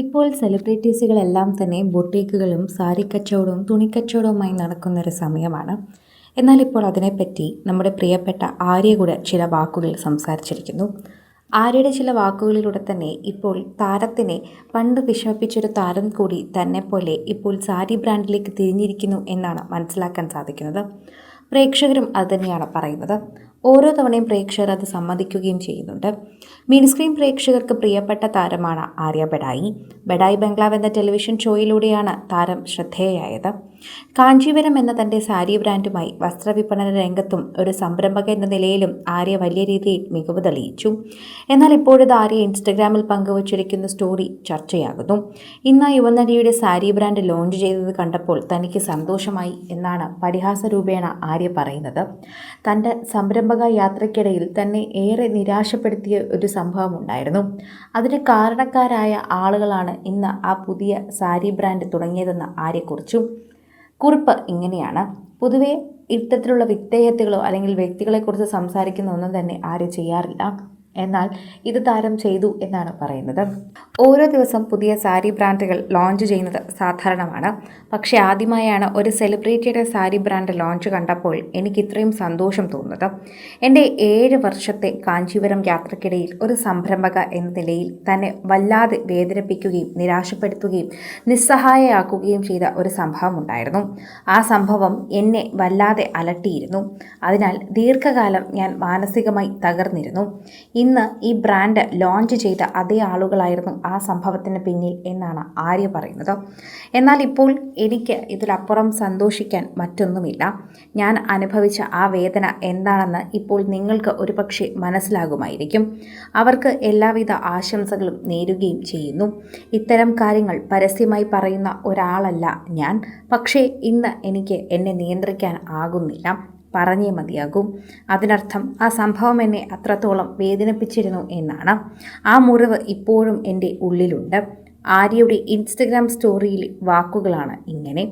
ഇപ്പോൾ സെലിബ്രിറ്റീസുകളെല്ലാം തന്നെ ബൊട്ടീക്കുകളും സാരി കച്ചവടവും തുണിക്കച്ചവടവുമായി നടക്കുന്നൊരു സമയമാണ്. എന്നാൽ ഇപ്പോൾ അതിനെപ്പറ്റി നമ്മുടെ പ്രിയപ്പെട്ട ആര്യ കൂടെ ചില വാക്കുകൾ സംസാരിച്ചിരിക്കുന്നു. ആര്യയുടെ ചില വാക്കുകളിലൂടെ തന്നെ ഇപ്പോൾ താരത്തിനെ പണ്ട് വിഷമിപ്പിച്ചൊരു താരം കൂടി തന്നെപ്പോലെ ഇപ്പോൾ സാരി ബ്രാൻഡിലേക്ക് തിരിഞ്ഞിരിക്കുന്നു എന്നാണ് മനസ്സിലാക്കാൻ സാധിക്കുന്നത്. പ്രേക്ഷകരും അതുതന്നെയാണ് പറയുന്നത്. ഓരോ തവണയും പ്രേക്ഷകർ അത് സമ്മതിക്കുകയും ചെയ്യുന്നുണ്ട്. മിനിസ്ക്രീൻ പ്രേക്ഷകർക്ക് പ്രിയപ്പെട്ട താരമാണ് ആര്യ ബഡായി. ബഡായി ബംഗ്ലാവ് എന്ന ടെലിവിഷൻ ഷോയിലൂടെയാണ് താരം ശ്രദ്ധേയയായത്. കാഞ്ചീവരം എന്ന തൻ്റെ സാരി ബ്രാൻഡുമായി വസ്ത്രവിപണന രംഗത്തും ഒരു സംരംഭക എന്ന നിലയിലും ആര്യ വലിയ രീതിയിൽ മികവ് തെളിയിച്ചു. എന്നാൽ ഇപ്പോഴത് ആര്യ ഇൻസ്റ്റഗ്രാമിൽ പങ്കുവച്ചിരിക്കുന്ന സ്റ്റോറി ചർച്ചയാകുന്നു. ഇന്ന് യുവനടിയുടെ സാരി ബ്രാൻഡ് ലോഞ്ച് ചെയ്തത് കണ്ടപ്പോൾ തനിക്ക് സന്തോഷമായി എന്നാണ് പരിഹാസ രൂപേണ ആര്യ പറയുന്നത്. തൻ്റെ സംരംഭക യാത്രയ്ക്കിടയിൽ തന്നെ ഏറെ നിരാശപ്പെടുത്തിയ ഒരു സംഭവം ഉണ്ടായിരുന്നു. അതിന് കാരണക്കാരായ ആളുകളാണ് ഇന്ന് ആ പുതിയ സാരി ബ്രാൻഡ് തുടങ്ങിയതെന്ന് ആര്യ കുറിച്ചു. കുറിപ്പ് ഇങ്ങനെയാണ്: പൊതുവെ ഇത്തരത്തിലുള്ള വിധേയത്വങ്ങളോ അല്ലെങ്കിൽ വ്യക്തികളെക്കുറിച്ച് സംസാരിക്കുന്ന ഒന്നും തന്നെ ആര്യ ചെയ്യാറില്ല. എന്നാൽ ഇത് താരം ചെയ്തു എന്നാണ് പറയുന്നത്. ഓരോ ദിവസം പുതിയ സാരി ബ്രാൻഡുകൾ ലോഞ്ച് ചെയ്യുന്നത് സാധാരണമാണ്. പക്ഷേ ആദ്യമായാണ് ഒരു സെലിബ്രിറ്റിയുടെ സാരി ബ്രാൻഡ് ലോഞ്ച് കണ്ടപ്പോൾ എനിക്ക് ഇത്രയും സന്തോഷം തോന്നുന്നത്. എൻ്റെ 7 വർഷത്തെ കാഞ്ചീവരം യാത്രക്കിടയിൽ ഒരു സംരംഭക എന്ന നിലയിൽ തന്നെ വല്ലാതെ വേദനിപ്പിക്കുകയും നിരാശപ്പെടുത്തുകയും നിസ്സഹായയാക്കുകയും ചെയ്ത ഒരു സംഭവം ഉണ്ടായിരുന്നു. ആ സംഭവം എന്നെ വല്ലാതെ അലട്ടിയിരുന്നു. അതിനാൽ ദീർഘകാലം ഞാൻ മാനസികമായി തകർന്നിരുന്നു. ഇന്ന് ഈ ബ്രാൻഡ് ലോഞ്ച് ചെയ്ത അതേ ആളുകളായിരുന്നു ആ സംഭവത്തിന് പിന്നിൽ എന്നാണ് ആര്യ പറയുന്നത്. എന്നാൽ ഇപ്പോൾ എനിക്ക് ഇതിലപ്പുറം സന്തോഷിക്കാൻ മറ്റൊന്നുമില്ല. ഞാൻ അനുഭവിച്ച ആ വേദന എന്താണെന്ന് ഇപ്പോൾ നിങ്ങൾക്ക് ഒരുപക്ഷെ മനസ്സിലാകുമായിരിക്കും. അവർക്ക് എല്ലാവിധ ആശംസകളും നേരുകയും ചെയ്യുന്നു. ഇത്തരം കാര്യങ്ങൾ പരസ്യമായി പറയുന്ന ഒരാളല്ല ഞാൻ. പക്ഷേ ഇന്ന് എനിക്ക് എന്നെ നിയന്ത്രിക്കാൻ ആകുന്നില്ല. പറഞ്ഞേ മതിയാകും. അതിനർത്ഥം ആ സംഭവം എന്നെ അത്രത്തോളം വേദനിപ്പിച്ചിരുന്നു എന്നാണ്. ആ മുറിവ് ഇപ്പോഴും എൻ്റെ ഉള്ളിലുണ്ട്. ആര്യയുടെ ഇൻസ്റ്റഗ്രാം സ്റ്റോറിയിലെ വാക്കുകളാണ് ഇങ്ങനെ.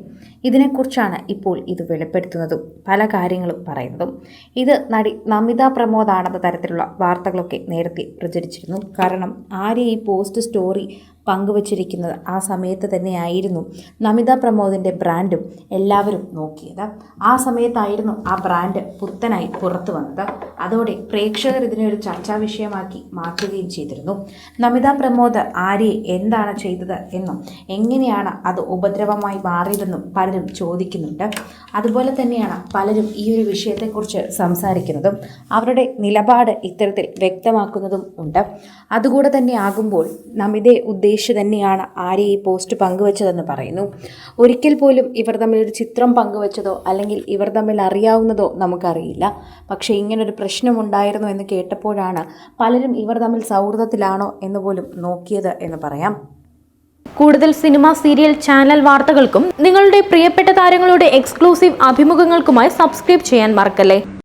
ഇതിനെക്കുറിച്ചാണ് ഇപ്പോൾ ഇത് വെളിപ്പെടുത്തുന്നതും പല കാര്യങ്ങളും പറയുന്നതും. ഇത് നടി നമിത പ്രമോദാണെന്ന തരത്തിലുള്ള വാർത്തകളൊക്കെ നേരത്തെ പ്രചരിച്ചിരുന്നു. കാരണം ആര്യ ഈ പോസ്റ്റ് സ്റ്റോറി പങ്കുവച്ചിരിക്കുന്നത് ആ സമയത്ത് തന്നെയായിരുന്നു നമിത പ്രമോദിൻ്റെ ബ്രാൻഡും എല്ലാവരും നോക്കിയത്. ആ സമയത്തായിരുന്നു ആ ബ്രാൻഡ് പുത്തനായി പുറത്തു വന്നത്. അതോടെ പ്രേക്ഷകർ ഇതിനെ ഒരു ചർച്ചാ വിഷയമാക്കി മാറ്റുകയും ചെയ്തിരുന്നു. നമിത പ്രമോദ് ആര്യയെ എന്താണ് ചെയ്തത് എന്നും എങ്ങനെയാണ് അത് ഉപദ്രവമായി മാറിയതെന്നും പലരും ചോദിക്കുന്നുണ്ട്. അതുപോലെ തന്നെയാണ് പലരും ഈ ഒരു വിഷയത്തെക്കുറിച്ച് സംസാരിക്കുന്നതും അവരുടെ നിലപാട് ഇത്തരത്തിൽ വ്യക്തമാക്കുന്നതും ഉണ്ട്. അതുകൂടെ തന്നെ ആകുമ്പോൾ നമിതയെ ഉദ്ദേശിച്ച് തന്നെയാണ് ആര്യ ഈ പോസ്റ്റ് പങ്കുവച്ചതെന്ന് പറയുന്നു. ഒരിക്കൽ പോലും ഇവർ തമ്മിൽ ഒരു ചിത്രം പങ്കുവച്ചതോ അല്ലെങ്കിൽ ഇവർ തമ്മിൽ അറിയാവുന്നതോ നമുക്കറിയില്ല. പക്ഷേ ഇങ്ങനൊരു പ്രശ്നമുണ്ടായിരുന്നു എന്ന് കേട്ടപ്പോഴാണ് പലരും ഇവർ തമ്മിൽ സൗഹൃദത്തിലാണോ എന്ന് പോലും നോക്കിയത് എന്ന് പറയാം. കൂടുതൽ സിനിമ, സീരിയൽ, ചാനൽ വാർത്തകൾക്കും നിങ്ങളുടെ പ്രിയപ്പെട്ട താരങ്ങളുടെ എക്സ്ക്ലൂസീവ് അഭിമുഖങ്ങൾക്കുമായി സബ്സ്ക്രൈബ് ചെയ്യാൻ മറക്കല്ലേ.